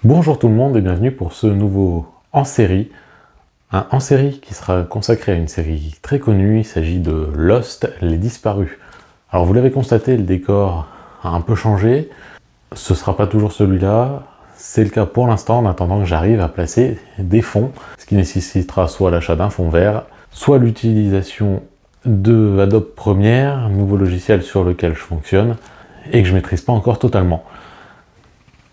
Bonjour tout le monde et bienvenue pour ce nouveau hors-série. Un hors-série qui sera consacré à une série très connue, il s'agit de Lost, les disparus. Alors vous l'avez constaté, le décor a un peu changé, ce ne sera pas toujours celui-là, c'est le cas pour l'instant en attendant que j'arrive à placer des fonds, ce qui nécessitera soit l'achat d'un fond vert, soit l'utilisation de Adobe Premiere, nouveau logiciel sur lequel je fonctionne, et que je ne maîtrise pas encore totalement.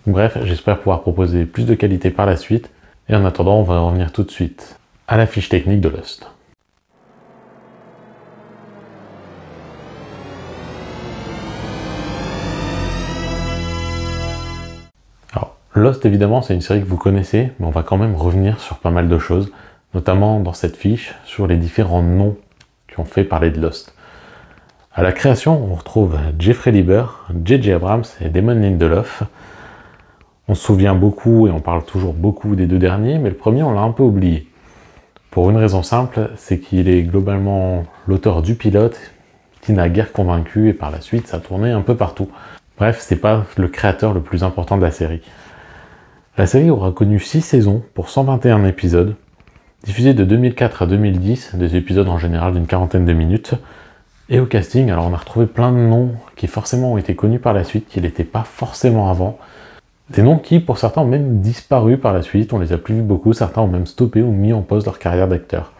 Bref, j'espère pouvoir proposer plus de qualité par la suite, et en attendant, on va revenir tout de suite à la fiche technique de Lost. Alors, Lost, évidemment, c'est une série que vous connaissez, mais on va quand même revenir sur pas mal de choses, notamment dans cette fiche, sur les différents noms qui ont fait parler de Lost. À la création, on retrouve Jeffrey Lieber, J.J. Abrams et Damon Lindelof. On se souvient beaucoup et on parle toujours beaucoup des deux derniers, mais le premier, on l'a un peu oublié. Pour une raison simple, c'est qu'il est globalement l'auteur du pilote qui n'a guère convaincu et par la suite, ça a tourné un peu partout. Bref, c'est pas le créateur le plus important de la série. La série aura connu 6 saisons pour 121 épisodes, diffusés de 2004 à 2010, des épisodes en général d'une quarantaine de minutes. Et au casting, alors on a retrouvé plein de noms qui forcément ont été connus par la suite, qui n'étaient pas forcément avant. Des noms qui, pour certains, ont même disparu par la suite, on les a plus vus beaucoup, certains ont même stoppé ou mis en pause leur carrière d'acteur.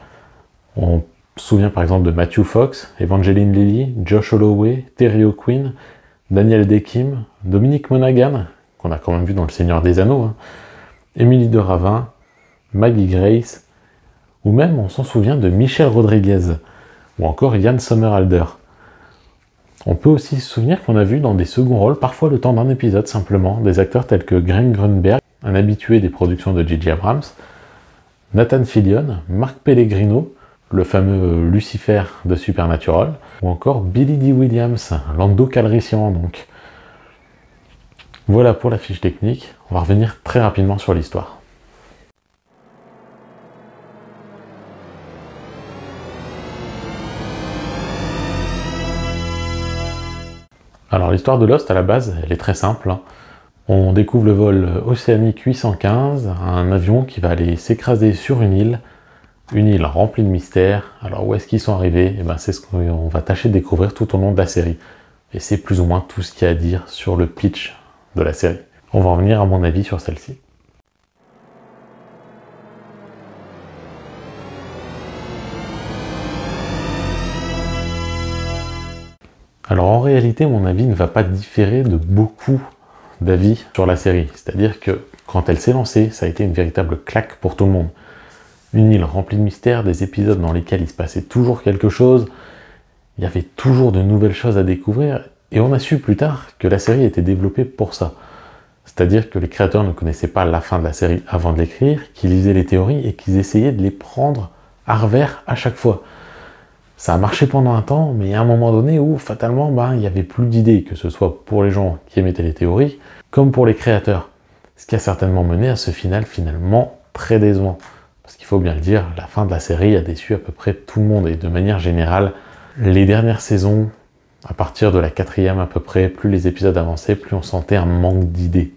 On se souvient par exemple de Matthew Fox, Evangeline Lilly, Josh Holloway, Terry O'Quinn, Daniel Dae Kim, Dominic Monaghan, qu'on a quand même vu dans Le Seigneur des Anneaux, Émilie de Ravin, Maggie Grace, ou même on s'en souvient de Michelle Rodriguez, ou encore Ian Somerhalder. On peut aussi se souvenir qu'on a vu dans des seconds rôles, parfois le temps d'un épisode simplement, des acteurs tels que Greg Grunberg, un habitué des productions de J.J. Abrams, Nathan Fillion, Mark Pellegrino, le fameux Lucifer de Supernatural, ou encore Billy Dee Williams, Lando Calrissian donc. Voilà pour la fiche technique, on va revenir très rapidement sur l'histoire. Alors l'histoire de Lost à la base, elle est très simple. On découvre le vol Océanique 815, un avion qui va aller s'écraser sur une île remplie de mystères. Alors où est-ce qu'ils sont arrivés? C'est ce qu'on va tâcher de découvrir tout au long de la série. Et c'est plus ou moins tout ce qu'il y a à dire sur le pitch de la série. On va revenir à mon avis sur celle-ci. Alors en réalité, mon avis ne va pas différer de beaucoup d'avis sur la série. C'est-à-dire que quand elle s'est lancée, ça a été une véritable claque pour tout le monde. Une île remplie de mystères, des épisodes dans lesquels il se passait toujours quelque chose, il y avait toujours de nouvelles choses à découvrir, et on a su plus tard que la série était développée pour ça. C'est-à-dire que les créateurs ne connaissaient pas la fin de la série avant de l'écrire, qu'ils lisaient les théories et qu'ils essayaient de les prendre à revers à chaque fois. Ça a marché pendant un temps, mais il y a un moment donné où, fatalement, il n'y avait plus d'idées, que ce soit pour les gens qui émettaient les théories, comme pour les créateurs. Ce qui a certainement mené à ce final, finalement, très décevant. Parce qu'il faut bien le dire, la fin de la série a déçu à peu près tout le monde, et de manière générale, les dernières saisons, à partir de la 4e à peu près, plus les épisodes avançaient, plus on sentait un manque d'idées.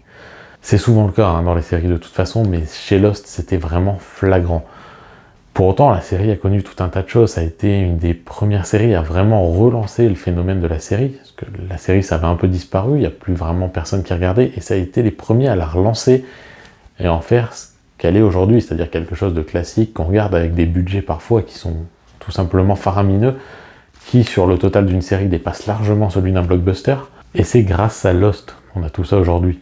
C'est souvent le cas dans les séries de toute façon, mais chez Lost, c'était vraiment flagrant. Pour autant, la série a connu tout un tas de choses. Ça a été une des premières séries à vraiment relancer le phénomène de la série. Parce que la série, ça avait un peu disparu, il n'y a plus vraiment personne qui regardait. Et ça a été les premiers à la relancer et en faire ce qu'elle est aujourd'hui. C'est-à-dire quelque chose de classique qu'on regarde avec des budgets parfois qui sont tout simplement faramineux, qui sur le total d'une série dépasse largement celui d'un blockbuster. Et c'est grâce à Lost qu'on a tout ça aujourd'hui.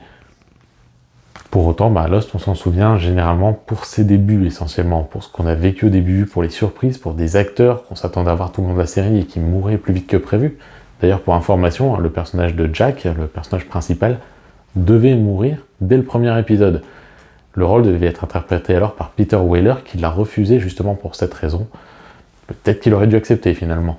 Pour autant, Lost, on s'en souvient généralement pour ses débuts essentiellement, pour ce qu'on a vécu au début, pour les surprises, pour des acteurs qu'on s'attendait à voir tout le long de la série et qui mouraient plus vite que prévu. D'ailleurs, pour information, le personnage de Jack, le personnage principal, devait mourir dès le premier épisode. Le rôle devait être interprété alors par Peter Weller, qui l'a refusé justement pour cette raison. Peut-être qu'il aurait dû accepter finalement.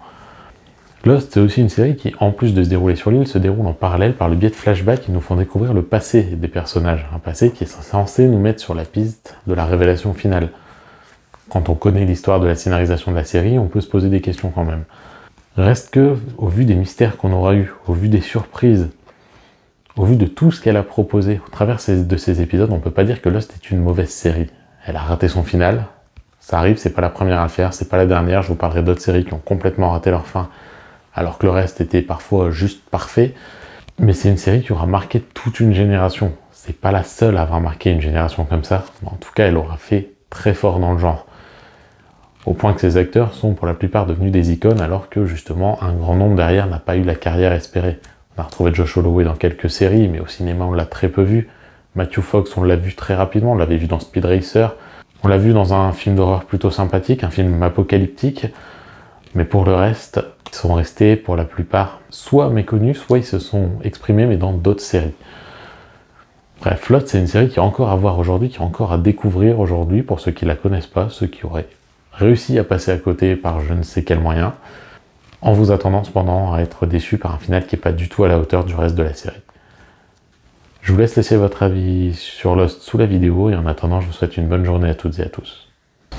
Lost, c'est aussi une série qui, en plus de se dérouler sur l'île, se déroule en parallèle par le biais de flashbacks qui nous font découvrir le passé des personnages. Un passé qui est censé nous mettre sur la piste de la révélation finale. Quand on connaît l'histoire de la scénarisation de la série, on peut se poser des questions quand même. Reste que, au vu des mystères qu'on aura eus, au vu des surprises, Au vu de tout ce qu'elle a proposé au travers de ces épisodes, on peut pas dire que Lost est une mauvaise série. Elle a raté son final, ça arrive, c'est pas la première à le faire, c'est pas la dernière, je vous parlerai d'autres séries qui ont complètement raté leur fin, alors que le reste était parfois juste parfait, mais c'est une série qui aura marqué toute une génération. C'est pas la seule à avoir marqué une génération comme ça, mais en tout cas elle aura fait très fort dans le genre. Au point que ces acteurs sont pour la plupart devenus des icônes, alors que justement un grand nombre derrière n'a pas eu la carrière espérée. On a retrouvé Josh Holloway dans quelques séries, mais au cinéma on l'a très peu vu. Matthew Fox, on l'a vu très rapidement, on l'avait vu dans Speed Racer. On l'a vu dans un film d'horreur plutôt sympathique, un film apocalyptique. Mais pour le reste, ils sont restés pour la plupart soit méconnus, soit ils se sont exprimés, mais dans d'autres séries. Bref, Lost, c'est une série qui est encore à voir aujourd'hui, qui est encore à découvrir aujourd'hui, pour ceux qui la connaissent pas, ceux qui auraient réussi à passer à côté par je ne sais quel moyen, en vous attendant cependant à être déçus par un final qui n'est pas du tout à la hauteur du reste de la série. Je vous laisse laisser votre avis sur Lost sous la vidéo, et en attendant, je vous souhaite une bonne journée à toutes et à tous. On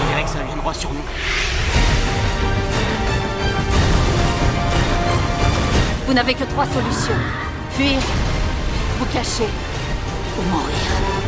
dirait que ça vient droit sur nous. Vous n'avez que 3 solutions. Fuir, vous cacher ou mourir.